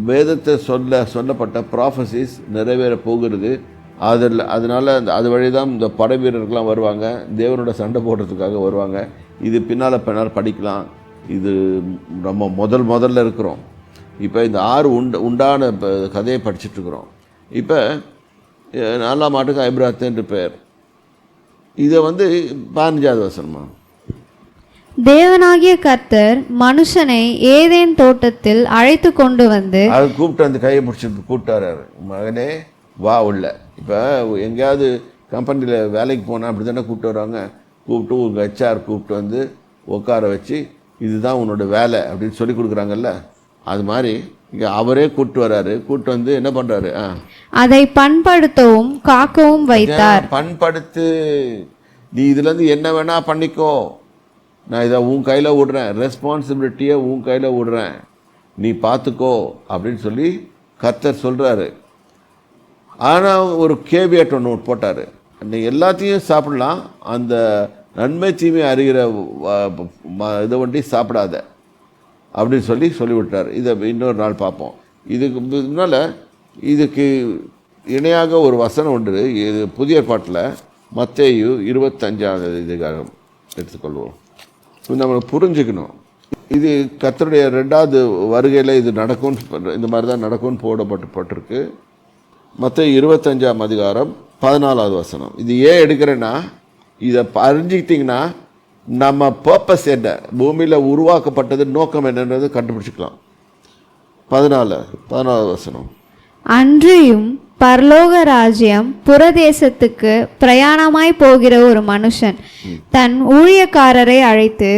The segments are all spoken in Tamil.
வேதத்தை சொல்லப்பட்ட ப்ராஃபசிஸ் நிறைவேற போகிறது. அதனால் அது வழி தான் இந்த படை வீரர்கள்லாம் வருவாங்க, தேவனோட சண்டை போடுறதுக்காக வருவாங்க. இது பின்னால் படிக்கலாம். இது நம்ம முதல்ல இருக்கிறோம். இப்போ இந்த 6 உண்டான கதையை படிச்சுட்ருக்குறோம். இப்போ 4ஆம் ஆட்டுக்கு ஐப்ராத் என்று பெயர். இதை 15வது வசனமா, தேவனாகிய கர்த்தர் மனுஷனை ஏதேன் தோட்டத்தில் அழைத்து கொண்டு வந்து அது கூப்பிட்டு அந்த கையை பிடிச்சிட்டு கூப்பிட்டாரு, மகனே வா உள்ள. இப்போ எங்கேயாவது கம்பெனியில் வேலைக்கு போனால் அப்படி தானே கூப்பிட்டு வருவாங்க. கூப்பிட்டு உங்கள் ஹெச்ஆர் கூப்பிட்டு உட்கார வச்சு இதுதான் உன்னோட வேலை அப்படின்னு சொல்லி கொடுக்குறாங்கல்ல, அது மாதிரி இங்கே அவரே கூப்பிட்டு வர்றாரு. கூப்பிட்டு என்ன பண்ணுறாரு, அதை பண்படுத்தவும் காக்கவும் வைத்தார். பண்படுத்து, நீ இதுலேருந்து என்ன வேணா பண்ணிக்கோ, நான் இதை உன் கையில் விடுறேன், ரெஸ்பான்சிபிலிட்டியை உன் கையில் விடுறேன், நீ பார்த்துக்கோ அப்படின்னு சொல்லி கர்த்தர் சொல்கிறாரு. ஆனால் ஒரு கேவியட் ஒன்று போட்டார், நீ எல்லாத்தையும் சாப்பிடலாம், அந்த நன்மை தீமை அறிகிற இதை சாப்பிடாத அப்படின்னு சொல்லிவிட்டார். இதை இன்னொரு நாள் பார்ப்போம். இதுக்கு முன்னால் இதுக்கு இணையாக ஒரு வசனம் ஒன்று இது புதிய பாட்டில் மத்தேயு 25வது அதிகாரம் எடுத்துக்கொள்வோம். நம்ம புரிஞ்சுக்கணும், இது கர்த்தருடைய 2வது வருகையில் இது நடக்கும்னு, இந்த மாதிரி தான் நடக்கும்னு போடப்பட்டிருக்கு. மத்தேயு 25ஆம் அதிகாரம் 14வது வசனம். இது ஏன் எடுக்கிறேன்னா, இதை அறிஞ்சிக்கிட்டிங்கன்னா நம்ம பர்பஸ் என்ன, பூமியில் உருவாக்கப்பட்டது நோக்கம் என்னன்றது கண்டுபிடிச்சிக்கலாம். 14வது வசனம், அன்றியும் பரலோக ராஜ்யம் புறதேசத்துக்கு பிரயாணமாய் போகிற ஒரு மனுஷன் தன் ஊழியக்காரரை அழைத்து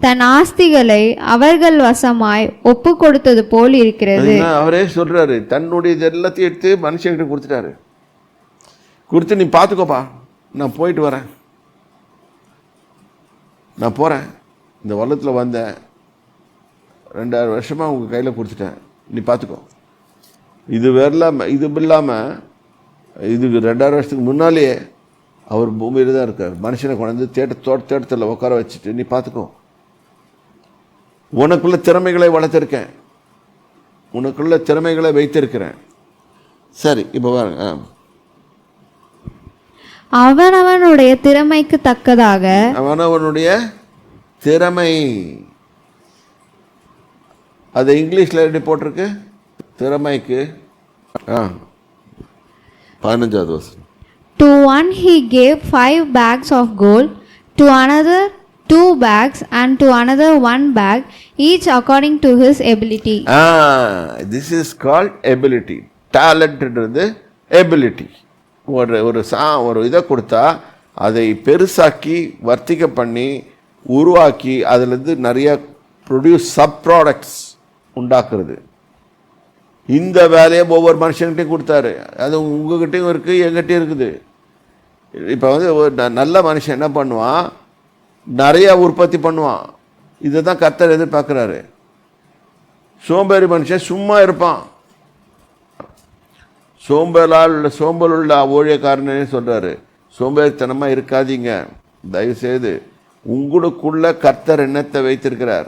தன் ஆஸ்திகளை அவர்கள் வசமாய் ஒப்பு கொடுத்தது போல் இருக்கிறது. அவரே சொல்றாரு, தன்னுடைய எல்லாத்தையும் எடுத்து மனுஷங்கிட்ட கொடுத்துட்டாரு. கொடுத்து நீ பார்த்துக்கோப்பா, நான் போயிட்டு வரேன், நான் போகிறேன், இந்த வருடத்தில் வந்தேன், 2000 வருஷமாக உங்கள் கையில் கொடுத்துட்டேன், நீ பார்த்துக்கோ. இது இல்லாமல் இதுக்கு 2000 வருஷத்துக்கு முன்னாலேயே அவர் பூமியில் தான் இருக்கார். மனுஷனை கொண்டு தோட்டத்தில் உட்கார வச்சுட்டு நீ பார்த்துக்கோ, உனக்குள்ள திறமைகளை வளர்த்துருக்கேன், உனக்குள்ள திறமைகளை வைத்திருக்கிறேன். சரி, இப்போ பாருங்க, அவனவனுடைய திறமைக்கு தக்கதாக, அவனவனுடைய திறமை, அது இங்கிலீஷில் எப்படி போட்டிருக்கு, திறமைக்கு 15வது வசனம். To one he gave 5 bags of gold, to another 2 bags, and to another 1 bag, each according to his ability. This is called ability. Talent என்றது ability. ஒரு இதை கொடுத்தா அதை பெருசாக்கி வர்த்திக்க பண்ணி உருவாக்கி அதிலிருந்து நிறைய ப்ரொடியூஸ் சப் ப்ராடக்ட்ஸ் உண்டாக்குறது. இந்த வேலையை ஒவ்வொரு மனுஷன்கிட்டையும் கொடுத்தாரு. அது உங்ககிட்டையும் இருக்குது, எங்கிட்டையும் இருக்குது. இப்போ ஒரு நல்ல மனுஷன் என்ன பண்ணுவான், நிறையா உற்பத்தி பண்ணுவான். இதை தான் கர்த்தர் எதிர்பார்க்குறாரு. சோம்பேறி மனுஷன் சும்மா இருப்பான். சோம்பல் உள்ள ஊழியக்காரனே சொல்கிறாரு, சோம்பேறித்தனமாக இருக்காதீங்க, தயவுசெய்து உங்களுக்குள்ள கர்த்தர் எண்ணத்தை வைத்திருக்கிறார்.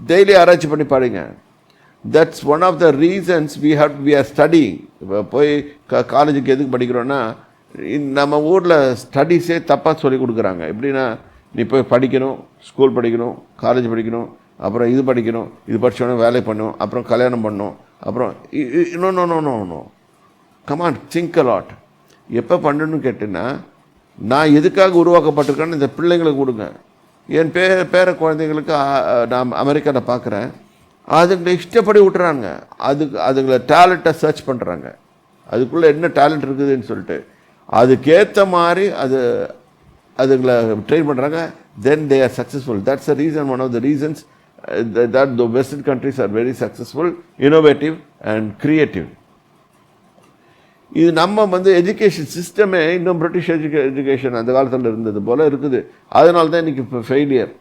டெய்லி ஆராய்ச்சி பண்ணி பாருங்க. That's one of the reasons we are studying. இப்போ போய் காலேஜுக்கு எதுக்கு படிக்கிறோன்னா, நம்ம ஊரில் ஸ்டடீஸே தப்பாக சொல்லி கொடுக்குறாங்க. எப்படின்னா, நீ போய் படிக்கணும், ஸ்கூல் படிக்கணும், காலேஜ் படிக்கணும், அப்புறம் இது படிக்கணும், இது படித்தோன்னே வேலை பண்ணணும், அப்புறம் கல்யாணம் பண்ணணும், அப்புறம் no come on think a lot. எப்போ பண்ணணும்னு கேட்டேன்னா, நான் எதுக்காக உருவாக்கப்பட்டிருக்கேன்னு இந்த பிள்ளைங்களுக்கு கொடுங்க. என் பேர குழந்தைங்களுக்கு நான் அமெரிக்காவில் பார்க்குறேன், அதுங்களை இஷ்டப்படி விட்டுறாங்க. அதுங்களை டேலண்ட்டை சர்ச் பண்ணுறாங்க, அதுக்குள்ளே என்ன டேலண்ட் இருக்குதுன்னு சொல்லிட்டு அதுக்கேற்ற மாதிரி அதுங்களை ட்ரெயின் பண்ணுறாங்க. Then they are successful. That's a reason, one of the reasons that the western countries are very successful, innovative and creative. இது நம்ம எஜுகேஷன் சிஸ்டமே இன்னும் பிரிட்டிஷ் எஜுகேஷன் அந்த காலத்தில் இருந்தது போல் இருக்குது. அதனால தான் இன்றைக்கி இப்போ ஃபெயிலியர்.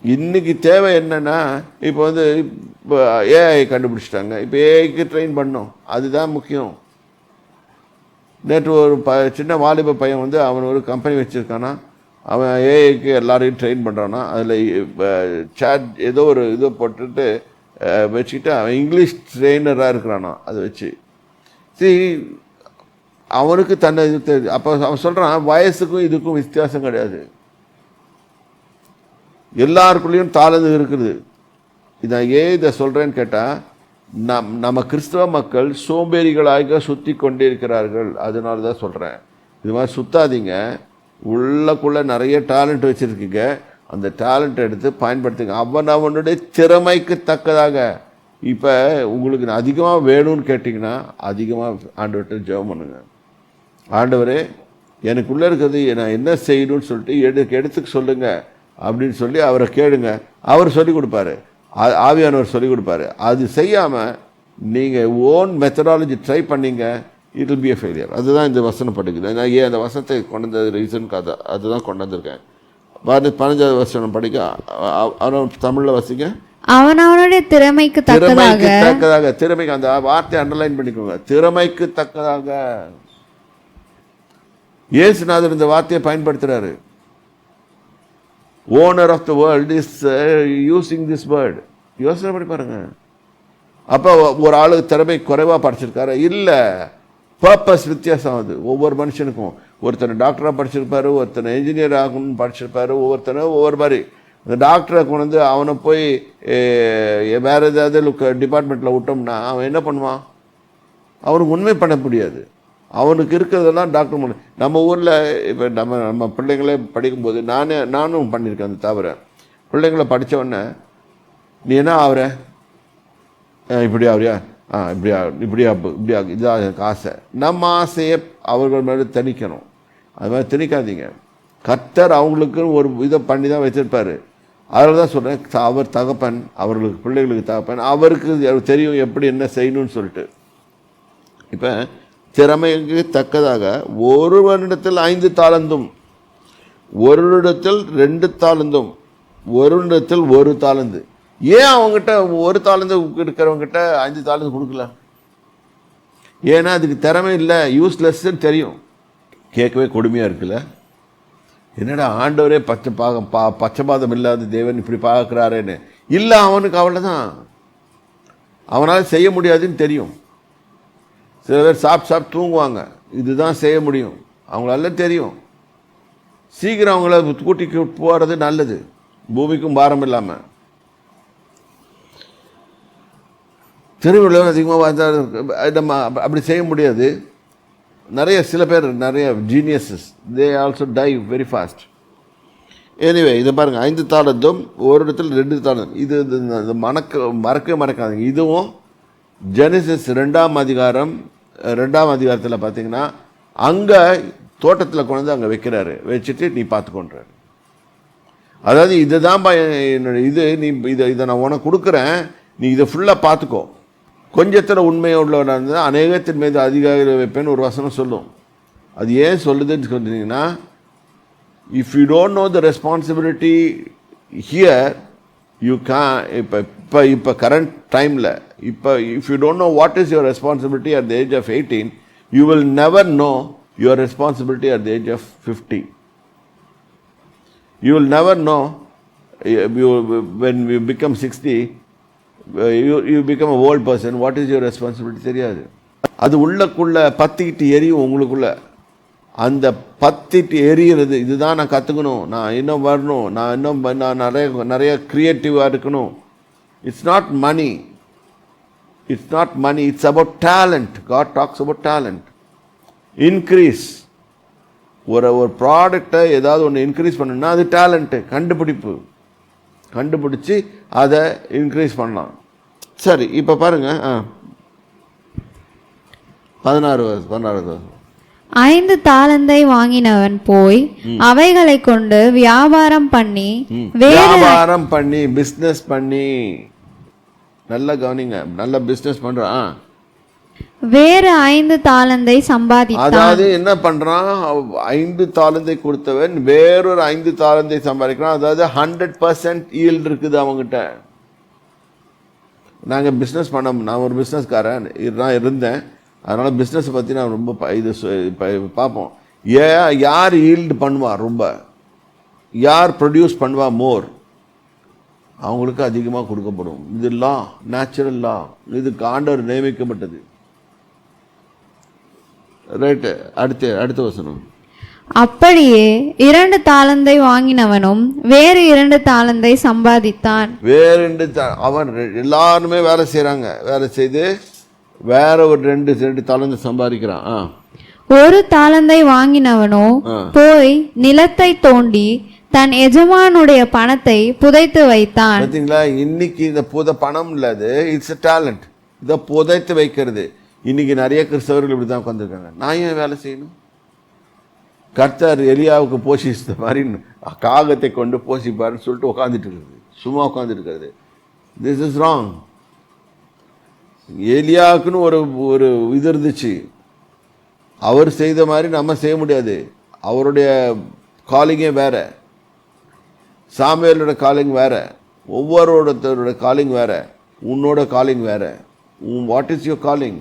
இன்றைக்கி தேவை என்னென்னா, இப்போ இப்போ ஏஐ கண்டுபிடிச்சிட்டாங்க, இப்போ ஏஐக்கு ட்ரெயின் பண்ணோம், அதுதான் முக்கியம். நேற்று ஒரு சின்ன வாலிப பையன் அவன் ஒரு கம்பெனி வச்சுருக்கானா, அவன் ஏஐக்கு எல்லாரையும் ட்ரெயின் பண்ணுறான்னா, அதில் சேட் ஏதோ ஒரு இதை போட்டுட்டு வச்சுக்கிட்டு அவன் இங்கிலீஷ் ட்ரெயினராக இருக்கிறானோ அதை வச்சு சரி அவனுக்கு தன்னை இது அப்போ அவன் சொல்கிறான் வயசுக்கும் இதுக்கும் வித்தியாசம் கிடையாது, எல்லாருக்குள்ளேயும் தாளந்து இருக்குது. இதான் ஏன் இதை சொல்கிறேன்னு கேட்டால் நம்ம கிறிஸ்தவ மக்கள் சோம்பேறிகளாக சுற்றி கொண்டே இருக்கிறார்கள். அதனால தான் சொல்கிறேன், இது மாதிரி சுத்தாதீங்க. உள்ளக்குள்ளே நிறைய டேலண்ட் வச்சுருக்கீங்க, அந்த டேலண்ட்டை எடுத்து பயன்படுத்துங்க அவனுடைய திறமைக்கு தக்கதாக. இப்போ உங்களுக்கு அதிகமாக வேணும்னு கேட்டிங்கன்னா அதிகமாக ஆண்டவர்கிட்ட ஜெபம் பண்ணுங்க. ஆண்டவரே எனக்குள்ளே இருக்கிறது நான் என்ன செய்யணும்னு சொல்லிட்டு எடுத்துக்க சொல்லுங்கள் அப்படின்னு சொல்லி அவரை கேளுங்க. அவர் சொல்லிக் கொடுப்பாரு, ஆவியானவர் சொல்லிக் கொடுப்பாரு. அது செய்யாமல் நீங்கள் ஓன் மெத்தடாலஜி ட்ரை பண்ணிங்க, it will be a failure. அதுதான் இந்த வசனம் படிக்குது. நான் ஏன் அந்த வசனத்தை கொண்டு வந்தது ரீசன் கதை அதுதான் கொண்டு வந்திருக்கேன். 15வது வசனம் படிக்க அவன் தமிழில் வசிங்க. அவனவனுடைய திறமைக்கு தக்கதாக. திறமைக்கு அந்த வார்த்தையை அண்டர்லைன் பண்ணிக்கோங்க, திறமைக்கு தக்கதாக. இயேசுநாதர் இந்த வார்த்தையை பயன்படுத்துகிறாரு. Owner of the world is using this word. யோசனை பண்ணி பாருங்க. அப்போ ஒரு ஆளுக்கு திறமை குறைவாக படிச்சிருக்காரு இல்லை, பர்பஸ் வித்தியாசம் ஆகுது ஒவ்வொரு மனுஷனுக்கும். ஒருத்தனை டாக்டராக படிச்சிருப்பாரு, ஒருத்தனை என்ஜினியர் ஆகணும்னு படிச்சிருப்பாரு, ஒவ்வொருத்தனை ஒவ்வொரு மாதிரி. இந்த டாக்டரை கொண்டு வந்து அவனை போய் வேறு ஏதாவது டிபார்ட்மெண்ட்டில் விட்டோம்னா அவன் என்ன பண்ணுவான்? அவனுக்கு உண்மை பண்ண முடியாது. அவனுக்கு இருக்கிறதெல்லாம் டாக்டர் பண்ண. நம்ம ஊரில் இப்போ நம்ம பிள்ளைங்களே படிக்கும்போது நானும் பண்ணியிருக்கேன் அந்த தவிர. பிள்ளைங்களை படித்தவொடனே நீ என்ன ஆகுற, இப்படி ஆகுறியா, இப்படியா இதான் எனக்கு ஆசை. நம்ம ஆசையை அவர்கள் மேலே திணிக்கணும். அது மாதிரி திணிக்காதீங்க. கர்த்தர் அவங்களுக்குன்னு ஒரு இதை பண்ணி தான் வச்சுருப்பார். அதில் தான் சொல்கிறேன், அவர் தகப்பன், அவர்களுக்கு பிள்ளைகளுக்கு தகப்பன், அவருக்கு தெரியும் எப்படி என்ன செய்யணும்னு சொல்லிட்டு. இப்போ திறமைக்கு தக்கதாக ஒருவனிடத்தில் 5 தாளந்தும், ஒருவரிடத்தில் 2 தாளந்தும், ஒருவனிடத்தில் 1 தாளந்து. ஏன் அவங்ககிட்ட 1 தாளந்து இருக்கிறவங்ககிட்ட 5 தாளந்து கொடுக்கல? ஏன்னா அதுக்கு திறமை இல்லை, யூஸ்லெஸ்ன்னு தெரியும். கேட்கவே கொடுமையாக இருக்குல்ல. என்னடா ஆண்டவரே பச்சைபாதம் இல்லாத தேவன் இப்படி பார்க்குறாரேன்னு. இல்லை, அவனுக்கு அவ்வளோதான், அவனால் செய்ய முடியாதுன்னு தெரியும். சில பேர் சாப்பிட்டு தூங்குவாங்க, இதுதான் செய்ய முடியும், அவங்களால தெரியும். சீக்கிரம் அவங்கள கூட்டிக்கு போகிறது நல்லது, பூமிக்கும் பாரம் இல்லாமல். தெருவில் அதிகமாக வந்தால் நம்ம அப்படி செய்ய முடியாது. சில பேர் நிறைய geniuses, they also die very fast. Anyway இதை பாருங்கள், 5 தாளந்தும் ஒரு இடத்துல 2 தாளந்தும். இது மறக்காதுங்க. இதுவும் ஜெனசிஸ் 2ஆம் அதிகாரத்தில் பார்த்தீங்கன்னா அங்கே தோட்டத்தில் கொண்டு வந்து அங்கே வைக்கிறாரு, வச்சுட்டு நீ பார்த்துக்கொண்டாரு. அதாவது இதுதான் என்னோட இதை நான் உனக்கு கொடுக்குறேன், நீ இதை ஃபுல்லாக பார்த்துக்கோ. கொஞ்சத்தில் உண்மையுள்ளவனாக இருந்தால் அநேகத்தின் மீது அதிகாரி வைப்பேன்னு ஒரு வசனம் சொல்லும். அது ஏன் சொல்லுதுன்னு சொன்னீங்கன்னா, if you don't know the responsibility here you இப்போ கரண்ட் டைமில் if you don't know what is your responsibility at the age of 18, you will never know your responsibility at the age of 50. You will never know when you become 60, you become a old person, what is your responsibility தெரியாது. அது உள்ளக்குள்ள பத்திக்கிட்டு எரியும் உங்களுக்குள்ள. அந்த பத்திட்டு எரியிறது, இதுதான் நான் கற்றுக்கணும், நான் இன்னும் வரணும், நான் நிறைய க்ரியேட்டிவாக இருக்கணும். It's not money, it's about talent. God talks about talent. Increase ஒரு ப்ராடக்டை ஏதாவது ஒன்று இன்க்ரீஸ் பண்ணணும்னா அது டேலண்ட்டு, கண்டுபிடிச்சி அதை இன்க்ரீஸ் பண்ணலாம். சரி, இப்போ பாருங்கள் 16. 5 தாளந்தை வாங்கினவன் போய் அவைகளை கொண்டு வியாபாரம் பண்ணி பிஸ்னஸ் பண்ணி, நல்லா கவனிங்க, நல்ல பிஸ்னஸ் பண்ணுறான். வேறு 5 தாளந்தை சம்பாதித்தான். அதாவது என்ன பண்றான், 5 தாளந்தை கொடுத்தவன் வேறொரு 5 தாளந்தை சம்பாதிக்கிறான். அதாவது 100% ஈல்டு இருக்குது அவங்ககிட்ட. நாங்கள் பிஸ்னஸ் நான் ஒரு பிஸ்னஸ்காரன் நான் இருந்தேன், அதனால் பிஸ்னஸை பற்றி நான் ரொம்ப பார்ப்போம். யார் ஈல்டு பண்ணுவா, ரொம்ப யார் ப்ரொடியூஸ் பண்ணுவா மோர், அவங்களுக்கு அதிகமாக கொடுக்கப்படும். இது லா, நேச்சுரல் லா. இதுக்கு ஆண்டவர் நியமிக்கப்பட்டது. ரைட்டு. அடுத்த வசனம். அப்படியே 2 தாலந்தை வாங்கினவனும் வேறு 2 தாலந்தை சம்பாதித்தான். அவன் எல்லாருமே வேலை செய்கிறாங்க. வேலை செய்து வேற ஒரு 2 தாலந்தை சம்பாதிக்கிறான். 1 தாலந்தை வாங்கினவனோ போய் நிலத்தை தோண்டி தன் எஜமானுடைய பணத்தை புதைத்து வைத்தான். பார்த்தீங்களா, இன்னைக்கு இந்த பணம் இல்லாது இட்ஸ் a டேலண்ட். இதை புதைத்து வைக்கிறது. இன்னைக்கு நிறைய கிறிஸ்தவர்கள் இப்படி தான் உட்காந்துருக்காங்க. நான் ஏன் வேலை செய்யணும்? கர்த்தர் எலியாவுக்கு போஷித்த மாதிரி காகத்தை கொண்டு போஷிப்பாருன்னு சொல்லிட்டு உட்காந்துட்டு இருக்குது, சும்மா உட்காந்துட்டு இருக்கிறது. This is wrong. எலியாவுக்குன்னு ஒரு இது இருந்துச்சு. அவர் செய்த மாதிரி நம்ம செய்ய முடியாது. அவருடைய காலிங்கே வேற, சாமுவேலோட காலிங் வேற, ஒவ்வொருத்தரோட காலிங் வேற, உன்னோட காலிங் வேற. What is your calling?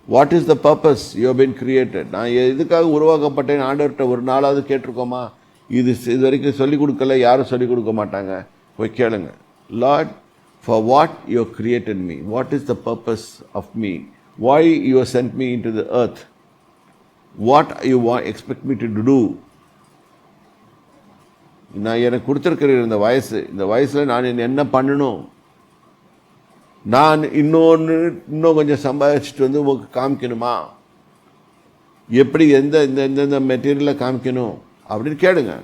What is the purpose you have been created? நான் எதுக்காக உருவாக்கப்பட்டேன் ஆண்டவர்கிட்ட ஒரு நாளாவது கேட்டிருக்கோமா? இது வரைக்கும் சொல்லிக் கொடுக்கல, யாரும் சொல்லிக் கொடுக்க மாட்டாங்க. போய் கேளுங்க. Lord, for what you have created me? What is the purpose of me? why you have sent me into the earth? What you expect me to do? நான் எனக்கு கொடுத்துருக்கிற இந்த வயசில் நான் என்ன பண்ணணும்? நான் இன்னும் கொஞ்சம் சம்பாதிச்சுட்டு வந்து உங்களுக்கு காமிக்கணுமா? எப்படி எந்தெந்த மெட்டீரியலை காமிக்கணும் அப்படின்னு கேளுங்க.